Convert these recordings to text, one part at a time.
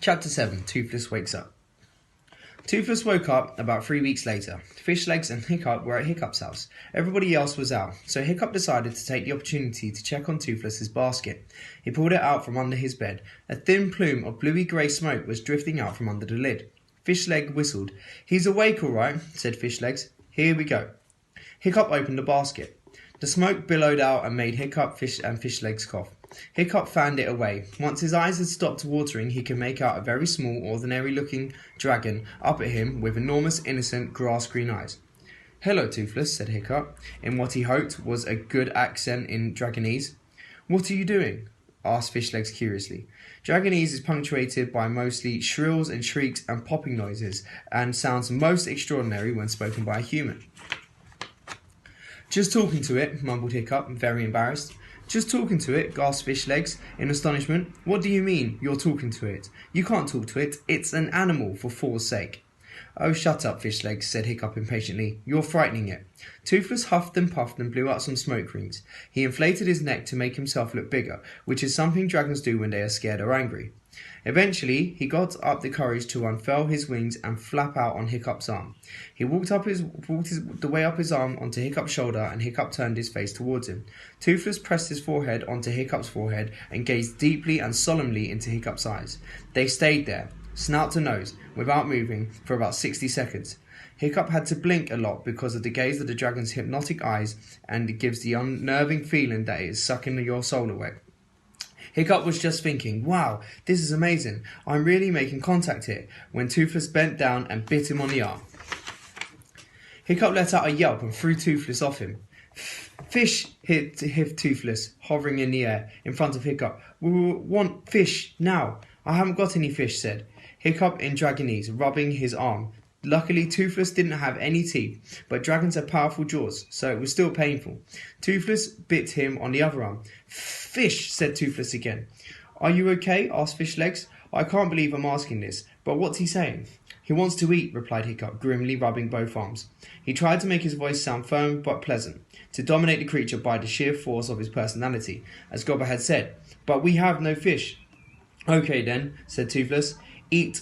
Chapter 7. Toothless wakes up. Toothless woke up about 3 weeks later. Fishlegs and Hiccup were at Hiccup's house. Everybody else was out, so Hiccup decided to take the opportunity to check on Toothless's basket. He pulled it out from under his bed. A thin plume of bluey-grey smoke was drifting out from under the lid. Fishleg whistled. "He's awake all right," said Fishlegs. "Here we go." Hiccup opened the basket. The smoke billowed out and made Hiccup and Fishlegs cough. Hiccup fanned it away. Once his eyes had stopped watering, he could make out a very small, ordinary-looking dragon up at him with enormous, innocent, grass-green eyes. "Hello, Toothless," said Hiccup, in what he hoped was a good accent in Dragonese. "What are you doing?" asked Fishlegs curiously. Dragonese is punctuated by mostly shrills and shrieks and popping noises, and sounds most extraordinary when spoken by a human. "Just talking to it," mumbled Hiccup, very embarrassed. "Just talking to it," gasped Fishlegs in astonishment. "What do you mean, you're talking to it? You can't talk to it. It's an animal, for four's sake." "Oh, shut up, Fishlegs," said Hiccup impatiently. "You're frightening it." Toothless huffed and puffed and blew out some smoke rings. He inflated his neck to make himself look bigger, which is something dragons do when they are scared or angry. Eventually, he got up the courage to unfurl his wings and flap out on Hiccup's arm. He walked the way up his arm onto Hiccup's shoulder, and Hiccup turned his face towards him. Toothless pressed his forehead onto Hiccup's forehead and gazed deeply and solemnly into Hiccup's eyes. They stayed there, snout to nose, without moving, for about 60 seconds. Hiccup had to blink a lot because of the gaze of the dragon's hypnotic eyes, and it gives the unnerving feeling that it is sucking your soul away. Hiccup was just thinking, "Wow, this is amazing. I'm really making contact here," when Toothless bent down and bit him on the arm. Hiccup let out a yelp and threw Toothless off him. "Fish!" hissed Toothless, hovering in the air in front of Hiccup. "We want fish, now." "I haven't got any fish," said Hiccup in Dragonese, rubbing his arm. Luckily, Toothless didn't have any teeth, but dragons have powerful jaws, so it was still painful. Toothless bit him on the other arm. "Fish!" said Toothless again. "Are you okay?" asked Fishlegs. "I can't believe I'm asking this, but what's he saying?" "He wants to eat," replied Hiccup, grimly rubbing both arms. He tried to make his voice sound firm but pleasant, to dominate the creature by the sheer force of his personality, as Gobber had said. "But we have no fish." "Okay then," said Toothless. "Eat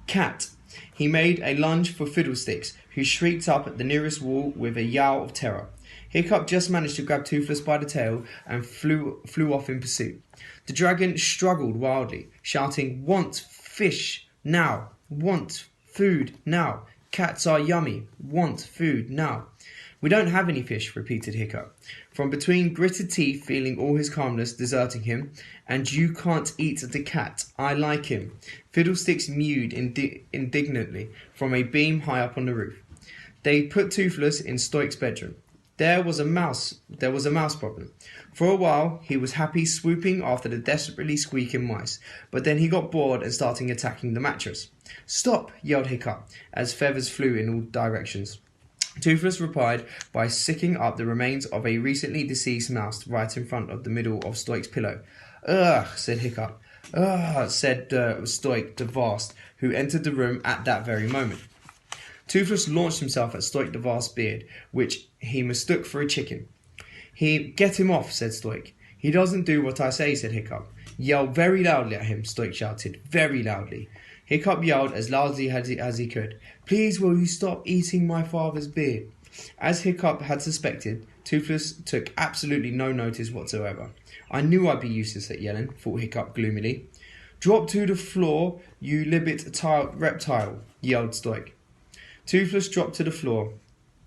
cat." He made a lunge for Fiddlesticks, who shrieked up at the nearest wall with a yowl of terror. Hiccup just managed to grab Toothless by the tail and flew off in pursuit. The dragon struggled wildly, shouting, "Want fish now! Want food now! Cats are yummy! Want food now!" "We don't have any fish," repeated Hiccup, from between gritted teeth, feeling all his calmness deserting him. "And you can't eat the cat. I like him." Fiddlesticks mewed indignantly from a beam high up on the roof. They put Toothless in Stoick's bedroom. There was a mouse problem. For a while he was happy swooping after the desperately squeaking mice, but then he got bored and started attacking the mattress. "Stop!" yelled Hiccup, as feathers flew in all directions. Toothless replied by sicking up the remains of a recently deceased mouse right in front of the middle of Stoick's pillow. "Ugh," said Hiccup. "Ugh," said Stoick the Vast, who entered the room at that very moment. Toothless launched himself at Stoick the Vast's beard, which he mistook for a chicken. "Get him off," said Stoick. "He doesn't do what I say," said Hiccup. "Yell very loudly at him," Stoick shouted, "very loudly." Hiccup yelled as loudly as he could. "Please will you stop eating my father's beard?" As Hiccup had suspected, Toothless took absolutely no notice whatsoever. "I knew I'd be useless at yelling," thought Hiccup gloomily. "Drop to the floor, you libet reptile," yelled Stoick. Toothless dropped to the floor.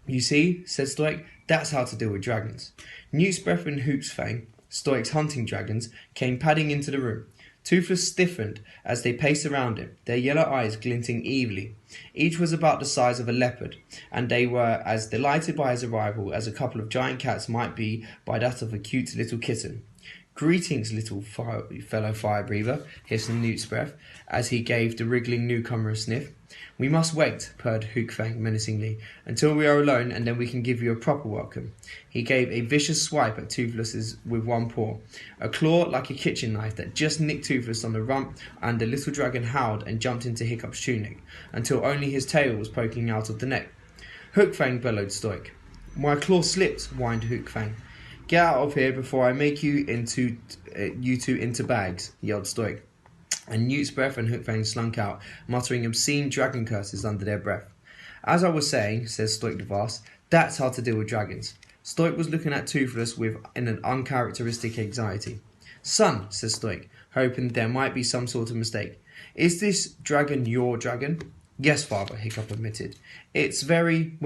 "You see," said Stoick, "that's how to deal with dragons." Newtsbreath and Hooksfang, Stoick's hunting dragons, came padding into the room. Toothless stiffened as they paced around him, their yellow eyes glinting evilly. Each was about the size of a leopard, and they were as delighted by his arrival as a couple of giant cats might be by that of a cute little kitten. "Greetings, little fellow fire-breather," hissed Newtsbreath, as he gave the wriggling newcomer a sniff. "We must wait," purred Hookfang menacingly, "until we are alone, and then we can give you a proper welcome." He gave a vicious swipe at Toothless with one paw, a claw like a kitchen knife that just nicked Toothless on the rump, and the little dragon howled and jumped into Hiccup's tunic, until only his tail was poking out of the neck. "Hookfang," bellowed Stoick. "My claw slipped," whined Hookfang. "Get out of here before I make you two into bags," yelled Stoick. and Newt's breath and Hookfang slunk out, muttering obscene dragon curses under their breath. As I was saying, says Stoick the Vast, that's how to deal with dragons. Stoick was looking at Toothless with an uncharacteristic anxiety. Son, says Stoick, hoping there might be some sort of mistake. Is this dragon your dragon? Yes, father, Hiccup admitted. It's very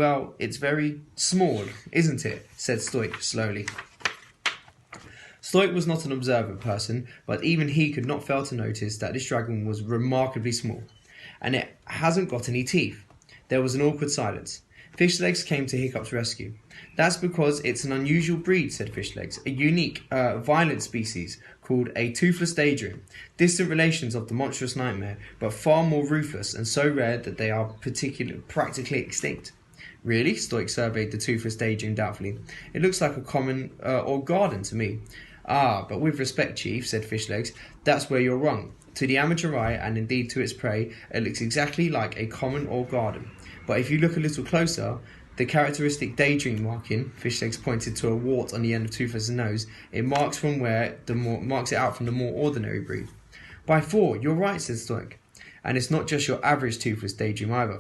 small, isn't it? Said Stoick slowly. Stoick was not an observant person, but even he could not fail to notice that this dragon was remarkably small, and it hasn't got any teeth. There was an awkward silence. Fishlegs came to Hiccup's rescue. That's because it's an unusual breed, said Fishlegs, a unique, violent species called a toothless daydream, distant relations of the monstrous nightmare, but far more ruthless and so rare that they are practically extinct. Really? Stoick surveyed the toothless daydream doubtfully. It looks like a common or garden to me. Ah, but with respect, Chief, said Fishlegs, that's where you're wrong. To the amateur eye, and indeed to its prey, it looks exactly like a common or garden. But if you look a little closer, the characteristic daydream marking, Fishlegs pointed to a wart on the end of Toothless' nose, it marks it out from the more ordinary breed. By 4, you're right, said Stoick. And it's not just your average toothless daydream either,